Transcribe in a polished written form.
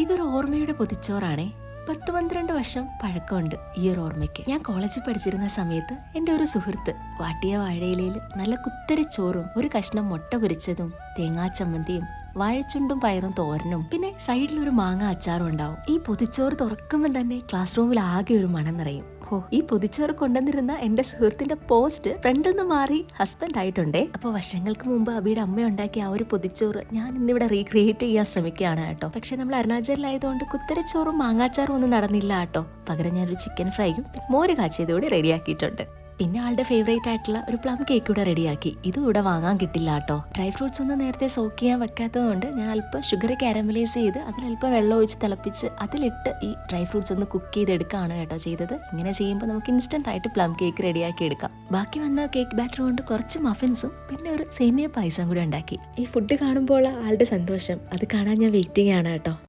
ഇതൊരു ഓർമ്മയുടെ പൊതിച്ചോറാണേ. 10-12 വർഷം പഴക്കമുണ്ട് ഈ ഒരു ഓർമ്മയ്ക്ക്. ഞാൻ കോളേജിൽ പഠിച്ചിരുന്ന സമയത്ത് എൻ്റെ ഒരു സുഹൃത്ത് വാട്ടിയ വാഴയിലയിൽ നല്ല കുത്തരി ചോറും ഒരു കഷ്ണം മുട്ട പൊരിച്ചതും തേങ്ങാ ചമ്മന്തിയും വാഴച്ചുണ്ടും പയറും തോരനും പിന്നെ സൈഡിൽ ഒരു മാങ്ങ അച്ചാറും ഉണ്ടാവും. ഈ പൊതിച്ചോറ് തുറക്കുമ്പോൾ തന്നെ ക്ലാസ് റൂമിൽ ആകെ ഒരു മണം നിറയും. ഈ പൊതിച്ചോറ് കൊണ്ടുവന്നിരുന്ന എന്റെ സുഹൃത്തിന്റെ പോസ്റ്റ് ഫ്രണ്ടിൽ മാറി ഹസ്ബൻഡ് ആയിട്ടുണ്ടേ. അപ്പോൾ വർഷങ്ങൾക്ക് മുമ്പ് അബിയുടെ അമ്മ ഉണ്ടാക്കിയ ആ ഒരു പൊതിച്ചോറ് ഞാൻ ഇന്നിവിടെ റീക്രിയേറ്റ് ചെയ്യാൻ ശ്രമിക്കുകയാണ് കേട്ടോ. പക്ഷെ നമ്മൾ അരുണാചലിലായതുകൊണ്ട് കുത്തരച്ചോറും മാങ്ങാച്ചാറും ഒന്നും നടന്നില്ല കേട്ടോ. പകരം ഞാനൊരു ചിക്കൻ ഫ്രൈയും മോര് കാച്ചിയതുകൂടി റെഡിയാക്കിയിട്ടുണ്ട്. പിന്നെ ആളുടെ ഫേവറേറ്റ് ആയിട്ടുള്ള ഒരു പ്ലം കേക്ക് കൂടെ റെഡിയാക്കി. ഇതും ഇവിടെ വാങ്ങാൻ കിട്ടില്ല കേട്ടോ. ഡ്രൈ ഫ്രൂട്ട്സ് ഒന്നും നേരത്തെ സോക്ക് ചെയ്യാൻ വെക്കാത്തതുകൊണ്ട് ഞാൻ അല്പം ഷുഗർ കാരമലൈസ് ചെയ്ത് അതിലല്പം വെള്ളം ഒഴിച്ച് തിളപ്പിച്ച് അതിലിട്ട് ഈ ഡ്രൈ ഫ്രൂട്ട്സ് ഒന്ന് കുക്ക് ചെയ്തെടുക്കുകയാണ് കേട്ടോ ചെയ്തത്. ഇങ്ങനെ ചെയ്യുമ്പോൾ നമുക്ക് ഇൻസ്റ്റന്റ് ആയിട്ട് പ്ലം കേക്ക് റെഡിയാക്കി എടുക്കാം. ബാക്കി വന്ന കേക്ക് ബാറ്റർ കൊണ്ട് കുറച്ച് മഫിൻസും പിന്നെ ഒരു സേമിയ പായസം കൂടി ഉണ്ടാക്കി. ഈ ഫുഡ് കാണുമ്പോൾ ആളുടെ സന്തോഷം അത് കാണാൻ ഞാൻ വെയിറ്റിംഗ് ആണ് കേട്ടോ.